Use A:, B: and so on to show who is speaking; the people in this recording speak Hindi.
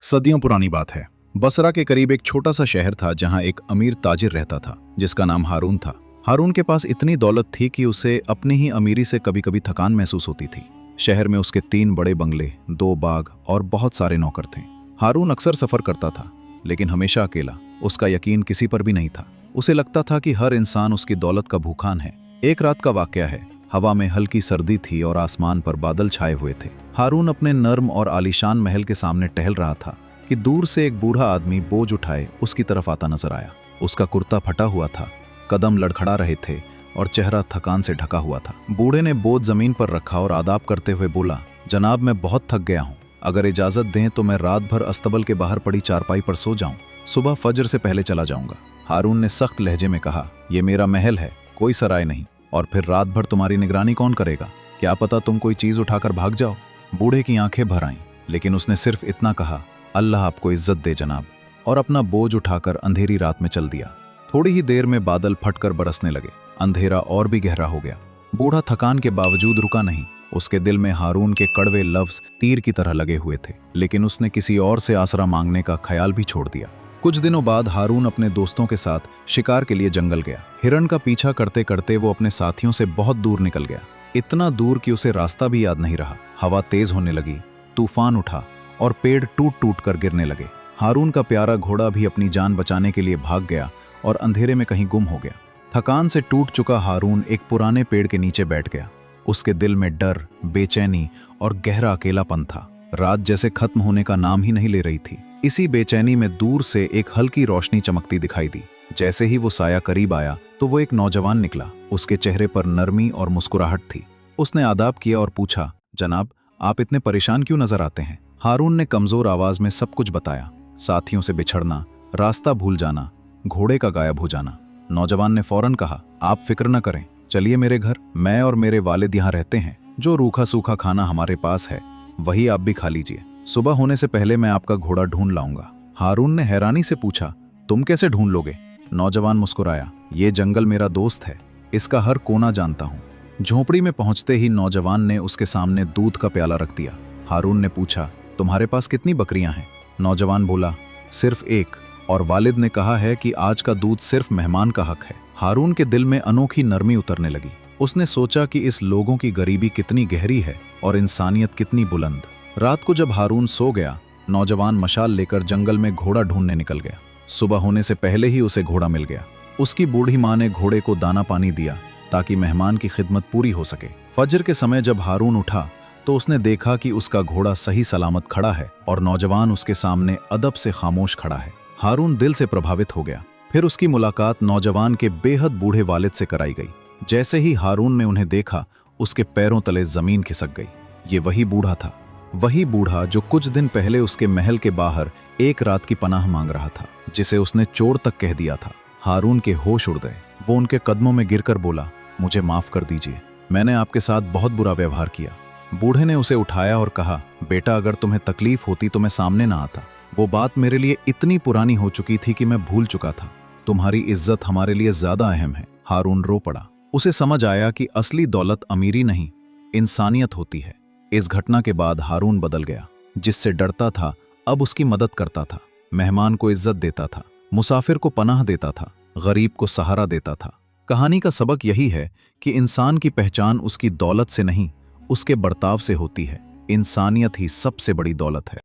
A: सदियों पुरानी बात है। बसरा के करीब एक छोटा सा शहर था जहां एक अमीर ताजिर रहता था जिसका नाम हारून था। हारून के पास इतनी दौलत थी कि उसे अपनी ही अमीरी से कभी कभी थकान महसूस होती थी। शहर में उसके 3 बड़े बंगले, 2 बाग और बहुत सारे नौकर थे। हारून अक्सर सफर करता था, लेकिन हमेशा अकेला। उसका यकीन किसी पर भी नहीं था। उसे लगता था कि हर इंसान उसकी दौलत का भूखान है। एक रात का वाकया है। हवा में हल्की सर्दी थी और आसमान पर बादल छाए हुए थे। हारून अपने नर्म और आलीशान महल के सामने टहल रहा था कि दूर से एक बूढ़ा आदमी बोझ उठाए उसकी तरफ आता नजर आया। उसका कुर्ता फटा हुआ था, कदम लड़खड़ा रहे थे और चेहरा थकान से ढका हुआ था। बूढ़े ने बोझ जमीन पर रखा और आदाब करते हुए बोला, जनाब, मैं बहुत थक गया हूँ। अगर इजाजत दें तो मैं रात भर अस्तबल के बाहर पड़ी चारपाई पर सो जाऊं। सुबह फजर से पहले चला जाऊंगा। हारून ने सख्त लहजे में कहा, यह मेरा महल है, कोई सराय नहीं। और फिर रात भर तुम्हारी निगरानी कौन करेगा? क्या पता तुम कोई चीज उठाकर भाग जाओ। बूढ़े की आंखें भर आईं, लेकिन उसने सिर्फ इतना कहा, अल्लाह आपको इज्जत दे जनाब, और अपना बोझ उठाकर अंधेरी रात में चल दिया। थोड़ी ही देर में बादल फटकर बरसने लगे। अंधेरा और भी गहरा हो गया। बूढ़ा थकान के बावजूद रुका नहीं। उसके दिल में हारून के कड़वे लफ्ज तीर की तरह लगे हुए थे, लेकिन उसने किसी और से आसरा मांगने का ख्याल भी छोड़ दिया। कुछ दिनों बाद हारून अपने दोस्तों के साथ शिकार के लिए जंगल गया। हिरण का पीछा करते करते वो अपने साथियों से बहुत दूर निकल गया, इतना दूर कि उसे रास्ता भी याद नहीं रहा। हवा तेज होने लगी, तूफान उठा और पेड़ टूट टूट कर गिरने लगे। हारून का प्यारा घोड़ा भी अपनी जान बचाने के लिए भाग गया और अंधेरे में कहीं गुम हो गया। थकान से टूट चुका हारून एक पुराने पेड़ के नीचे बैठ गया। उसके दिल में डर, बेचैनी और गहरा अकेलापन था। रात जैसे खत्म होने का नाम ही नहीं ले रही थी। इसी बेचैनी में दूर से एक हल्की रोशनी चमकती दिखाई दी। जैसे ही वो साया करीब आया तो वो एक नौजवान निकला। उसके चेहरे पर नरमी और मुस्कुराहट थी। उसने आदाब किया और पूछा, जनाब, आप इतने परेशान क्यों नजर आते हैं? हारून ने कमजोर आवाज में सब कुछ बताया। साथियों से बिछड़ना, रास्ता भूल जाना, घोड़े का गायब हो जाना। नौजवान ने फौरन कहा, आप फिक्र न करें, चलिए मेरे घर। मैं और मेरे वालिद यहाँ रहते हैं। जो रूखा सूखा खाना हमारे पास है वही आप भी खा लीजिए। सुबह होने से पहले मैं आपका घोड़ा ढूंढ लाऊंगा। हारून ने हैरानी से पूछा, तुम कैसे ढूंढ लोगे? नौजवान मुस्कुराया, ये जंगल मेरा दोस्त है, इसका हर कोना जानता हूँ। झोपड़ी में पहुंचते ही नौजवान ने उसके सामने दूध का प्याला रख दिया। हारून ने पूछा, तुम्हारे पास कितनी बकरियां हैं? नौजवान बोला, सिर्फ एक, और वालिद ने कहा है कि आज का दूध सिर्फ मेहमान का हक है। हारून के दिल में अनोखी नरमी उतरने लगी। उसने सोचा कि इस लोगों की गरीबी कितनी गहरी है और इंसानियत कितनी बुलंद। रात को जब हारून सो गया, नौजवान मशाल लेकर जंगल में घोड़ा ढूंढने निकल गया। सुबह होने से पहले ही उसे घोड़ा मिल गया। उसकी बूढ़ी माँ ने घोड़े को दाना पानी दिया ताकि मेहमान की खिदमत पूरी हो सके। फजर के समय जब हारून उठा तो उसने देखा कि उसका घोड़ा सही सलामत खड़ा है और नौजवान उसके सामने अदब से खामोश खड़ा है। हारून दिल से प्रभावित हो गया। फिर उसकी मुलाकात नौजवान के बेहद बूढ़े वालिद से कराई गई। जैसे ही हारून ने उन्हें देखा, उसके पैरों तले जमीन खिसक गई। ये वही बूढ़ा था, वही बूढ़ा जो कुछ दिन पहले उसके महल के बाहर एक रात की पनाह मांग रहा था, जिसे उसने चोर तक कह दिया था। हारून के होश उड़ गए। वो उनके कदमों में गिरकर बोला, मुझे माफ कर दीजिए, मैंने आपके साथ बहुत बुरा व्यवहार किया। बूढ़े ने उसे उठाया और कहा, बेटा, अगर तुम्हें तकलीफ होती तो मैं सामने ना आता। वो बात मेरे लिए इतनी पुरानी हो चुकी थी कि मैं भूल चुका था। तुम्हारी इज्जत हमारे लिए ज्यादा अहम है। हारून रो पड़ा। उसे समझ आया कि असली दौलत अमीरी नहीं, इंसानियत होती है। इस घटना के बाद हारून बदल गया। जिससे डरता था अब उसकी मदद करता था, मेहमान को इज्जत देता था, मुसाफिर को पनाह देता था, गरीब को सहारा देता था। कहानी का सबक यही है कि इंसान की पहचान उसकी दौलत से नहीं, उसके बर्ताव से होती है। इंसानियत ही सबसे बड़ी दौलत है।